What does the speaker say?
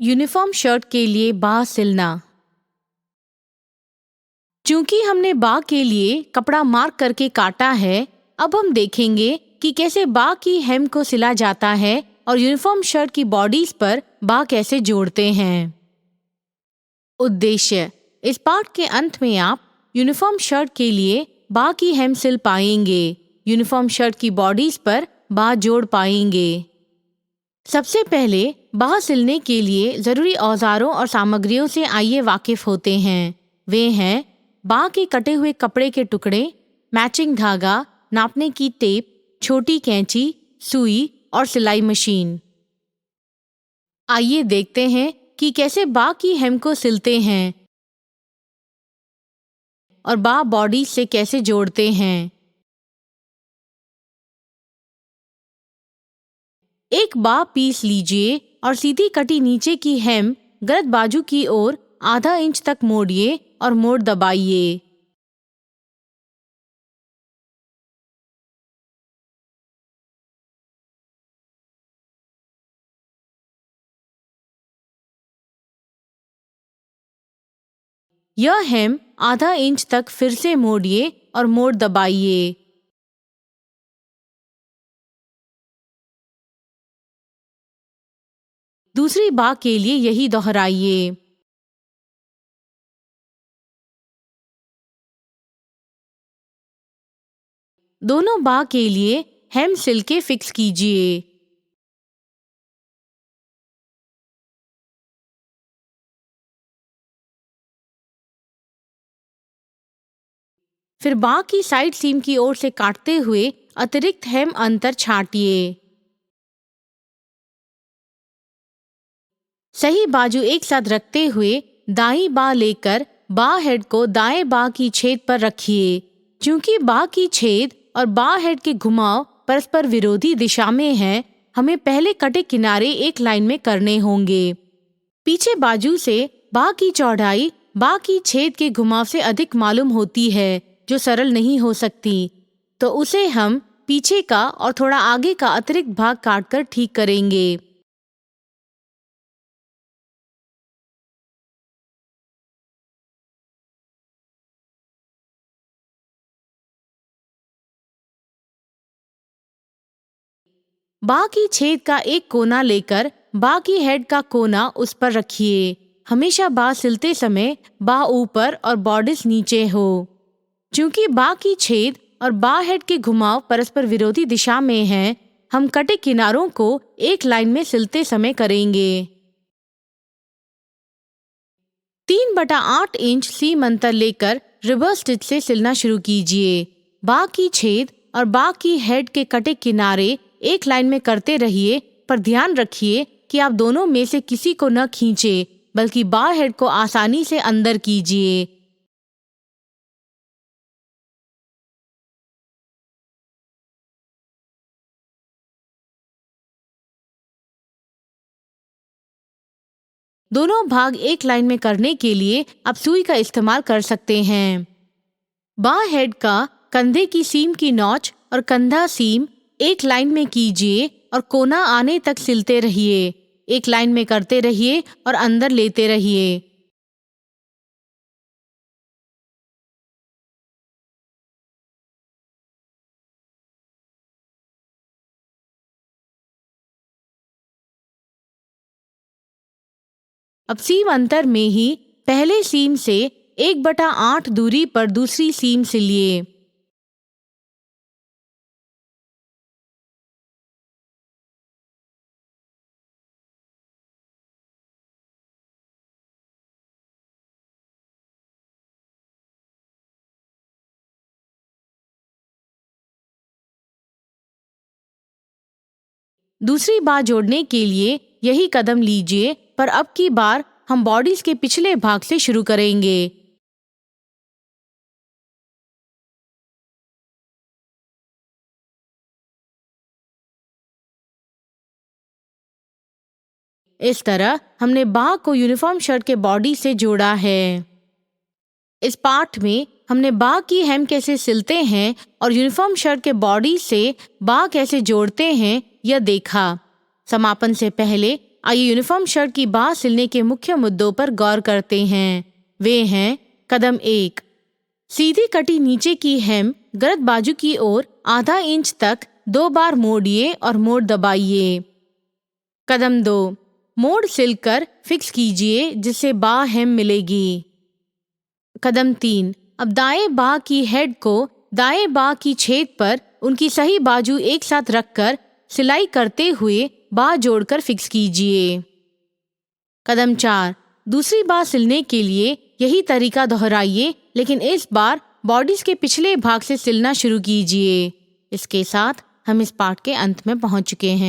Uniform shirt के लिए बाह सिलना। चूंकि हमने बाह के लिए कपड़ा मार्क करके काटा है, अब हम देखेंगे कि कैसे बाह की हेम को सिला जाता है और यूनिफॉर्म शर्ट की बॉडीज पर बाह कैसे जोड़ते हैं। उद्देश्य: इस पाठ के अंत में आप यूनिफॉर्म शर्ट के लिए बाह की हेम सिल पाएंगे, यूनिफॉर्म शर्ट की बॉडीज पर बाह जोड़ पाएंगे। सबसे पहले बाह सिलने के लिए जरूरी औजारों और सामग्रियों से आइए वाकिफ होते हैं। वे हैं बाह के कटे हुए कपड़े के टुकड़े, मैचिंग धागा, नापने की टेप, छोटी कैंची, सुई और सिलाई मशीन। आइए देखते हैं कि कैसे बाह की हेम को सिलते हैं और बाह बॉडी से कैसे जोड़ते हैं। एक बाह पीस लीजिए और सीधी कटी नीचे की हेम गलत बाजू की ओर आधा इंच तक मोड़िए और मोड़ दबाइए। यह हेम आधा इंच तक फिर से मोड़िए और मोड़ दबाइए। दूसरी बाह के लिए यही दोहराइए। दोनों बाह के लिए हेम सिल के फिक्स कीजिए। फिर बाह की साइड सीम की ओर से काटते हुए अतिरिक्त हेम अंतर छांटिए। सही बाजू एक साथ रखते हुए दाईं बाह लेकर बाह हेड को दाएं बाह की छेद पर रखिए। क्योंकि बाह की छेद और बाह हेड के घुमाव परस्पर विरोधी दिशा में हैं, हमें पहले कटे किनारे एक लाइन में करने होंगे। पीछे बाजू से बाह की चौड़ाई बाह की छेद के घुमाव से अधिक मालूम होती है, जो सरल नहीं हो सकती, तो उसे हम पीछे का और थोड़ा आगे का अतिरिक्त भाग काटकर ठीक करेंगे। बाह की छेद का एक कोना लेकर बाह की हेड का कोना उस पर रखिए। हमेशा बाह सिलते समय बाह ऊपर और बॉडिस नीचे हो। चूंकि बाह की छेद और बाह हेड के घुमाव परस्पर विरोधी दिशा में हैं, हम कटे किनारों को एक लाइन में सिलते समय करेंगे। 3/8 इंच सीम अंतर लेकर रिवर्स स्टिच से सिलना शुरू कीजिए। बाह की छेद और बाह की हेड के कटे किनारे एक लाइन में करते रहिए, पर ध्यान रखिए कि आप दोनों में से किसी को न खींचे, बल्कि बाह हेड को आसानी से अंदर कीजिए। दोनों भाग एक लाइन में करने के लिए आप सुई का इस्तेमाल कर सकते हैं। बाह हेड का कंधे की सीम की नॉच और कंधा सीम एक लाइन में कीजिए और कोना आने तक सिलते रहिए। एक लाइन में करते रहिए और अंदर लेते रहिए। अब सीम अंतर में ही पहले सीम से 1/8 दूरी पर दूसरी सीम सिलिए। दूसरी बाह जोड़ने के लिए यही कदम लीजिए, पर अब की बार हम बॉडीज के पिछले भाग से शुरू करेंगे। इस तरह हमने बाह को यूनिफॉर्म शर्ट के बॉडी से जोड़ा है। इस पाठ में हमने बाह की हेम कैसे सिलते हैं और यूनिफॉर्म शर्ट के बॉडी से बाह कैसे जोड़ते हैं, यह देखा। समापन से पहले आइए यूनिफॉर्म शर्ट की बाह सिलने के मुख्य मुद्दों पर गौर करते हैं। वे हैं: कदम 1, सीधी कटी नीचे की हेम गलत बाजू की ओर आधा इंच तक 2 बार मोड़िए और मोड़ दबाइए। कदम 2, मोड़ सिलकर फिक्स कीजिए जिससे बाह हेम मिलेगी। कदम 3, अब दाएं बाह की हेड को दाएं बाह की छेद पर उनकी सही बाजू एक साथ रखकर सिलाई करते हुए बाह जोड़कर फिक्स कीजिए। कदम 4, दूसरी बाह सिलने के लिए यही तरीका दोहराइए, लेकिन इस बार बॉडीज के पिछले भाग से सिलना शुरू कीजिए। इसके साथ हम इस पाठ के अंत में पहुंच चुके हैं।